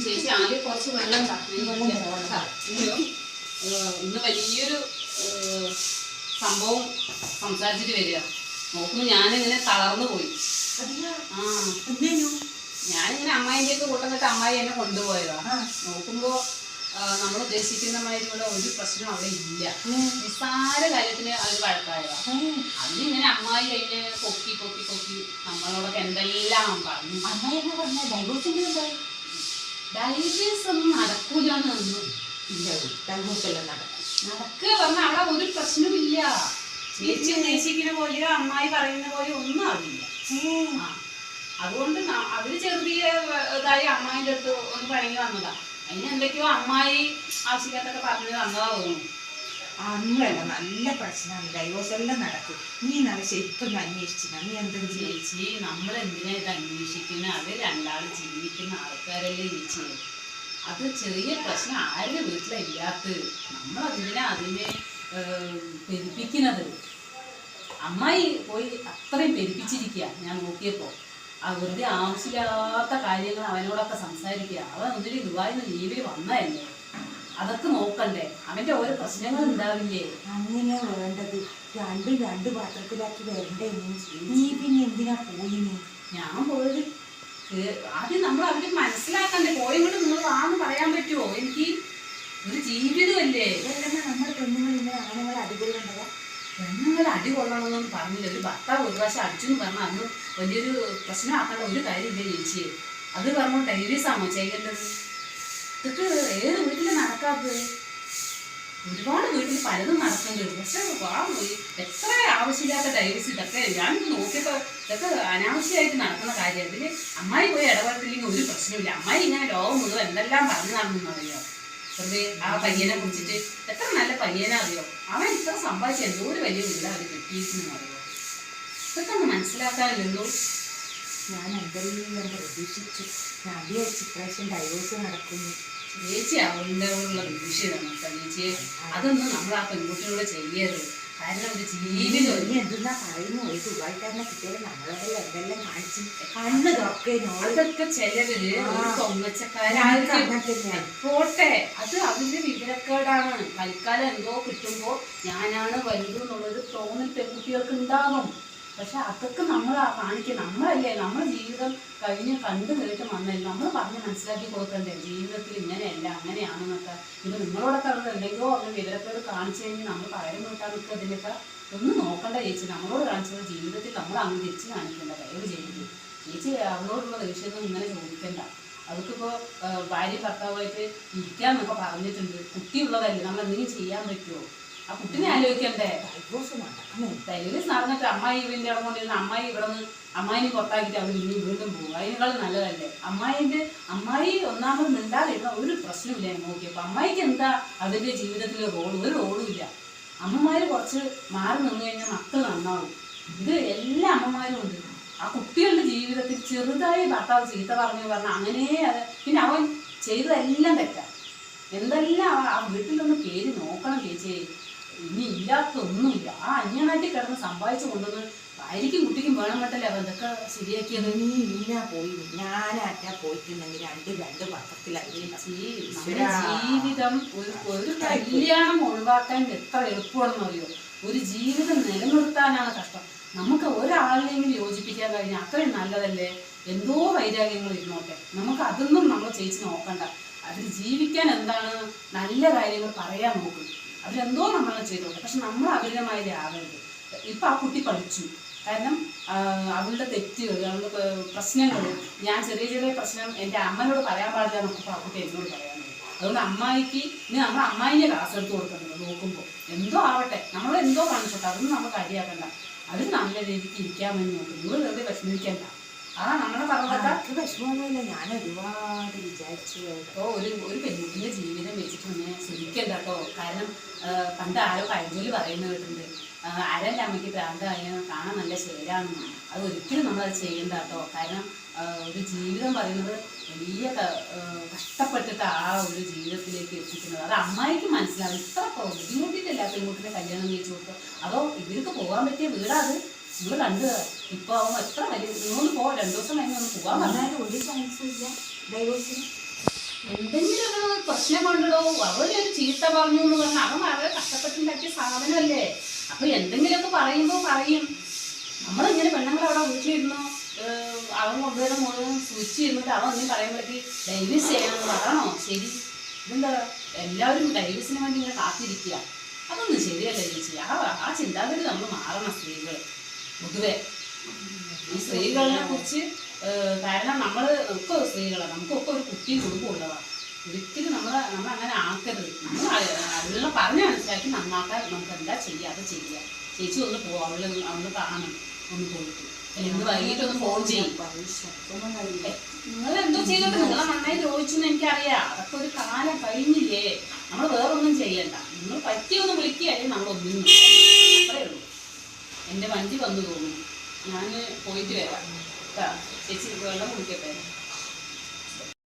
ചേച്ചി ആദ്യം കുറച്ച് വെള്ളം ഇന്ന് വലിയൊരു സംഭവം സംസാരിച്ചിട്ട് വരിക. നോക്കുമ്പോ ഞാനിങ്ങനെ തളർന്നു പോയി. ഞാനിങ്ങനെ അമ്മായിൻ്റെ ഒക്കെ കൂട്ടന്നിട്ട് അമ്മായി എന്നെ കൊണ്ടുപോയതാ. നോക്കുമ്പോ നമ്മൾ ഉദ്ദേശിക്കുന്ന മാതിരിയുള്ള ഒരു പ്രശ്നം അവിടെ ഇല്ല. നിസ്സാര കാര്യത്തിന് അവർ വഴക്കായതാ. അതിനിങ്ങനെ അമ്മായി അതിനെ പൊക്കി പൊക്കി പൊക്കി നമ്മളോടൊക്കെ എന്തെല്ലാം പറഞ്ഞു. ഡൈവേഴ്സ് ഒന്നും നടക്കൂലെന്ന് നടക്കുക പറഞ്ഞാൽ അവിടെ ഒരു പ്രശ്നമില്ല. ചേച്ചി ഉദ്ദേശിക്കുന്ന പോലെയോ അമ്മായി പറയുന്ന പോലെയോ ഒന്നും ആവില്ല. അതുകൊണ്ട് അവര് ചെറിയ ഇതായി അമ്മായിൻ്റെ അടുത്ത് ഒന്ന് പഴങ്ങി വന്നതാ. അതിന് എന്തൊക്കെയോ അമ്മായി ആവശ്യമില്ലാത്തൊക്കെ പറഞ്ഞു തന്നതാ തോന്നുന്നു. അന്നല്ല നല്ല പ്രശ്നമാണ്. ഡൈവോഴ്സ് എല്ലാം നടക്കും. നീ നല്ല ശരിക്കും അന്വേഷിച്ചില്ല. നീ എന്തെങ്കിലും ചേച്ചി നമ്മൾ എന്തിനാ ഇത് അന്വേഷിക്കുന്നത്? അത് രണ്ടാളും ജീവിക്കുന്ന ആൾക്കാരല്ലേ ചേച്ചി. അത് ചെറിയ പ്രശ്നം ആരുടെ വീട്ടിലില്ലാത്തത്. നമ്മൾ അതിനെ പെരുപ്പിക്കുന്നത്. അമ്മായി പോയി അത്രയും പെരുപ്പിച്ചിരിക്കുക. ഞാൻ നോക്കിയപ്പോൾ വെറുതെ ആവശ്യമില്ലാത്ത കാര്യങ്ങൾ അവനോടൊക്കെ സംസാരിക്കുക. അവൻ ഒന്നിരി ദുബായിന്ന് ലീവിൽ വന്നതല്ലേ, അതൊക്കെ നോക്കണ്ടേ? അവന്റെ ഓരോ പ്രശ്നങ്ങൾ ഉണ്ടാവില്ലേ? അങ്ങനെ വേണ്ടത്. രണ്ടും രണ്ട് പാത്രത്തിലാക്കി വരണ്ടേ? നീ പിന്നെ എന്തിനാ പോയി? ഞാൻ പോയത് ആദ്യം നമ്മൾ അവര് മനസ്സിലാക്കണ്ടേ? പോയങ്ങോട്ട് നിങ്ങൾ വാന്ന് പറയാൻ പറ്റുമോ? എനിക്ക് ഒരു ജീവിതമല്ലേ. നമ്മുടെ പെണ്ണുങ്ങൾ ഇങ്ങനെ ആണുങ്ങൾ അടികൊള്ളണ്ടതാ. പെണ്ണുങ്ങൾ അടികൊള്ളണമെന്നൊന്നും പറഞ്ഞില്ല. ഒരു ഭർത്താവ് ഒരു പ്രാവശ്യം അടിച്ചു എന്ന് പറഞ്ഞാൽ അന്ന് വലിയൊരു പ്രശ്നമാക്കേണ്ട ഒരു കാര്യമില്ല ചേച്ചിയെ. അത് പറഞ്ഞു ഡൈവേഴ്സാണോ ചെയ്യേണ്ടത്? ഇതൊക്കെ ഏത് വീട്ടിൽ നടക്കാത്തത്? ഒരുപാട് വീട്ടിൽ പലതും നടക്കേണ്ടത്. പക്ഷെ എത്ര ആവശ്യമില്ലാത്ത ഡൈവേഴ്സ് ഇതൊക്കെ ഞാനിത് നോക്കിയപ്പോൾ ഇതൊക്കെ അനാവശ്യമായിട്ട് നടക്കുന്ന കാര്യം. അതിൽ അമ്മായി പോയി ഇടപെട്ടില്ലെങ്കിൽ ഒരു പ്രശ്നമില്ല. അമ്മായി ഇങ്ങനെ ലോകം മുഴുവൻ എന്തെല്ലാം പറഞ്ഞു നടന്നെന്ന് അറിയാം. വെറുതെ ആ പയ്യനെ കുറിച്ചിട്ട് എത്ര നല്ല പയ്യനെ അറിയോ. അവൻ ഇത്ര സമ്പാദിച്ച എന്തോ ഒരു വലിയ വീട് അവർ കിട്ടിയിരിക്കുന്നു അറിയോ. ഇതൊക്കെ ഒന്ന് മനസ്സിലാക്കാനല്ലോ. ഞാൻ എന്തെല്ലാം പ്രതീക്ഷിച്ചു. ഞാൻ വിചാരിച്ചു ഇപ്രാവശ്യം ഡൈവോഴ്സ് നടക്കുന്നു. ചേച്ചി അവളുടെ ഉള്ള വിഷയമാണ് ചേച്ചിയെ. അതൊന്നും നമ്മൾ ആ പെൺകുട്ടിയോട് ചെയ്യരുത്. കാരണം ഒരു ജീവിതം എന്തെന്നാ പറയുന്നു. ഒരു ദുബായിക്കാരനെ കുട്ടികളെ നമ്മളോട് എന്തെല്ലാം കാണിച്ചു കണ്ണതൊക്കെ അതൊക്കെ ചിലവര് പൊങ്ങച്ചക്കാരായിരിക്കും. പോട്ടെ, അത് അതിന്റെ വിവരക്കേടാണ്. തൽക്കാലം എന്തോ കിട്ടുമ്പോ ഞാനാണ് വലുത് എന്നുള്ളൊരു തോന്നൽ പെൺകുട്ടികൾക്ക് ഉണ്ടാകും. പക്ഷെ അതൊക്കെ നമ്മൾ കാണിക്കുക. നമ്മളല്ലേ നമ്മുടെ ജീവിതം കഴിഞ്ഞ് കണ്ടു കേട്ട് വന്നല്ലേ. നമ്മൾ പറഞ്ഞ് മനസ്സിലാക്കി കൊടുക്കണ്ടേ ജീവിതത്തിൽ ഇങ്ങനെയല്ല അങ്ങനെയാണെന്നൊക്കെ. ഇപ്പൊ നിങ്ങളോടൊക്കെ അവർ എന്തെങ്കിലോ അവർ വിവരക്കേട് കാണിച്ചു കഴിഞ്ഞാൽ നമ്മൾ പകരം വീട്ടാൻ നിൽക്കുക. അതിനൊക്കെ ഒന്നും നോക്കണ്ട ചേച്ചി. നമ്മളോട് കാണിച്ചത് ജീവിതത്തിൽ നമ്മൾ അങ്ങ് തിരിച്ച് കാണിക്കേണ്ട ദയവ് ചെയ്ത്. ചേച്ചി അവളോടുള്ള ദേഷ്യമൊന്നും ഇങ്ങനെ ചോദിക്കണ്ട. അതൊക്കെ ഇപ്പോൾ ഭാര്യ ഭർത്താവായിട്ട് ഇരിക്കാന്നൊക്കെ പറഞ്ഞിട്ടുണ്ട്. കുട്ടിയുള്ളതല്ലേ, നമ്മൾ എന്തെങ്കിലും ചെയ്യാൻ പറ്റുമോ? ആ കുട്ടിനെ ആലോചിക്കണ്ടേ? ഡൈവേഴ്സ് നടന്നിട്ട് അമ്മായി ഇവന്റെ ഇടം കൊണ്ടിരുന്ന അമ്മായി ഇവിടെ നിന്ന് അമ്മായിനെ പുറത്താക്കിയിട്ട് അവർ ഇനി വീണ്ടും പോകും. അതിനേക്കാളും നല്ലതല്ലേ? അമ്മായി ഒന്നാമത് മിണ്ടാതിരുന്ന ഒരു പ്രശ്നമില്ല. നോക്കിയപ്പോൾ അമ്മായിക്ക് എന്താ അതിൻ്റെ ജീവിതത്തിൽ ഒരു റോളും ഇല്ല. അമ്മമാർ കുറച്ച് മാറി നിന്ന് കഴിഞ്ഞാൽ മക്കൾ നന്നാവും. ഇത് എല്ലാ അമ്മമാരും ഉണ്ട്. ആ കുട്ടികളുടെ ജീവിതത്തിൽ ചെറുതായി ഭർത്താവ് ചീത്ത പറഞ്ഞാൽ അങ്ങനെ അത് പിന്നെ അവൻ ചെയ്തതെല്ലാം തെറ്റാം. എന്തെല്ലാം ആ വീട്ടിലൊന്ന് പേര് നോക്കണം ചേച്ചി. ഇനി ഇല്ലാത്തൊന്നുമില്ല. ആ അന്യനാട്ടിൽ കിടന്ന് സമ്പാദിച്ചു കൊണ്ടുവന്ന് ഭാര്യയ്ക്കും കുട്ടിക്കും വേണം കേട്ടല്ലേ അവൻ ഇതൊക്കെ ശരിയാക്കിയത്. നീ ഇന്നാ പോയി ഞാനാറ്റാ പോയിട്ടുണ്ടെങ്കിൽ രണ്ട് പത്രത്തിലായി. ജീവിതം ഒരു കല്യാണം ഒഴിവാക്കാൻ എത്ര എളുപ്പമാണെന്ന് അറിയോ? ഒരു ജീവിതം നിലനിർത്താനാണ് കഷ്ടം. നമുക്ക് ഒരാളിനെങ്കിലും യോജിപ്പിക്കാൻ കഴിഞ്ഞാൽ അത്രയും നല്ലതല്ലേ. എന്തോ വൈരാഗ്യങ്ങൾ ഇരുന്നോട്ടെ, നമുക്ക് അതൊന്നും നമ്മൾ ചേച്ചി നോക്കണ്ട. അതിൽ ജീവിക്കാൻ എന്താണ് നല്ല കാര്യങ്ങൾ പറയാൻ നോക്കും. അതിലെന്തോ നമ്മൾ ചെയ്തോട്ടെ. പക്ഷെ നമ്മൾ അവിരമായത് ആകരുത്. ഇപ്പം ആ കുട്ടി പഠിച്ചു. കാരണം അവളുടെ തെറ്റുകൾ, അവളുടെ പ്രശ്നങ്ങൾ, ഞാൻ ചെറിയ പ്രശ്നം എൻ്റെ അമ്മനോട് പറയാൻ പാടില്ല എന്നൊക്കെ ആ കുട്ടി എന്നോട് പറയാനുള്ളത്. അതുകൊണ്ട് അമ്മായിക്ക് ഇനി നമ്മൾ അമ്മായിൻ്റെ ക്ലാസ് എടുത്ത് കൊടുക്കുന്നത് നോക്കുമ്പോൾ എന്തോ ആവട്ടെ, നമ്മളെന്തോ കാണിച്ചോട്ടെ, അതൊന്നും നമ്മൾ കാര്യമാക്കണ്ട. അവർ നല്ല രീതിക്ക് ഇരിക്കാൻ വേണ്ടി നോക്കും. നിങ്ങൾ വെറുതെ വിഷമിക്കണ്ട. നമ്മളെ പറഞ്ഞതൊക്കെ വിഷമമൊന്നുമില്ല. ഞാൻ ഒരുപാട് വിചാരിച്ചു. അപ്പോൾ ഒരു പെൺകുട്ടിൻ്റെ ജീവിതം വെച്ചിട്ട് ഇങ്ങനെ ശ്രമിക്കണ്ട കേട്ടോ. കാരണം പണ്ട് ആരോ പഴഞ്ചൊല്ലി പറയുന്നത് കേട്ടിട്ടുണ്ട്, അരൻ്റെ അമ്മയ്ക്ക് പ്രാന്തായ കാണാൻ നല്ല ശേരാണെന്ന്. അത് ഒരിക്കലും നമ്മളത് ചെയ്യണ്ട കേട്ടോ. കാരണം ഒരു ജീവിതം പറയുന്നത് വലിയ കഷ്ടപ്പെട്ടിട്ട് ആ ഒരു ജീവിതത്തിലേക്ക് എത്തിക്കുന്നത്. അത് അമ്മായിക്ക് മനസ്സിലാവും. ഇത്ര ബുദ്ധിമുട്ടിയിട്ടല്ല പെൺകുട്ടിനെ കല്യാണം കഴിച്ചു കൊടുക്കുക. അതോ ഇവർക്ക് പോകാൻ പറ്റിയ വീടാ അത്? നിങ്ങൾ കണ്ടു. ഇപ്പോൾ അവൻ എത്ര വലിയ നിങ്ങളൊന്ന് 2 ദിവസം കഴിഞ്ഞ് ഒന്ന് പോകാൻ പറഞ്ഞു. എന്നാലും ഒരു ചാൻസും ഇല്ല ഡൈവോഴ്സിന്. എന്തെങ്കിലും ഒരു പ്രശ്നം കൊണ്ടിടോ, അവരൊരു ചീത്ത പറഞ്ഞു എന്ന് പറഞ്ഞാൽ അവൻ വളരെ കഷ്ടപ്പെട്ടുണ്ടാക്കിയ സാധനമല്ലേ. അപ്പൊ എന്തെങ്കിലുമൊക്കെ പറയുമ്പോൾ പറയും. നമ്മളിങ്ങനെ പെണ്ണുങ്ങൾ അവിടെ വീട്ടിലിരുന്നു അവൻ കൊണ്ടുവരുന്ന മുഴുവൻ സൂചിച്ച് ഇരുന്നിട്ട് അവൻ ഒന്നും പറയുമ്പോഴേക്ക് ഡൈവേഴ്സ് ചെയ്യണമെന്ന് പറയണോ? ശരി, ഇതെന്താ എല്ലാവരും ഡൈവേഴ്സിന് വേണ്ടി ഇങ്ങനെ കാത്തിരിക്കുക? അതൊന്നും ശരിയല്ല ചേച്ചി. ആ ചിന്താഗതി നമ്മൾ മാറണം സ്ത്രീകൾ പൊതുവെ. ഈ സ്ത്രീകളെ കുറിച്ച് കാരണം നമ്മൾ ഒക്കെ സ്ത്രീകളാണ്, നമുക്കൊക്കെ ഒരു കുട്ടിയും കുടുംബം ഉള്ളതാണ്. ഒരിക്കലും നമ്മളങ്ങനെ ആക്കരുത്. നമ്മൾ അവളെ പറഞ്ഞ് മനസ്സിലാക്കി നന്നാക്കാൻ നമുക്ക് എന്താ ചെയ്യുക അത് ചെയ്യുക. ചേച്ചി ഒന്ന് പോവാം, അവള് കാണണം, ഒന്ന് പോയിട്ട് ഇന്ന് വൈകിട്ട് ഒന്ന് ഫോൺ ചെയ്യും. നിങ്ങൾ എന്തോ ചെയ്തോട്ടെ, നിങ്ങളെ നന്നായി ചോദിച്ചു എന്ന് എനിക്കറിയാം. അതൊക്കെ ഒരു കാലം കഴിഞ്ഞില്ലേ, നമ്മൾ വേറൊന്നും ചെയ്യണ്ട. നിങ്ങൾ പറ്റിയൊന്ന് വിളിക്കുക, അല്ലെങ്കിൽ നമ്മളൊന്നും അത്രേ ഉള്ളൂ. എൻ്റെ വണ്ടി വന്നു തോന്നുന്നു, ഞാൻ പോയിട്ട് വരാം കേട്ടോ. ചേച്ചി വെള്ളം കുടിക്കട്ടെ.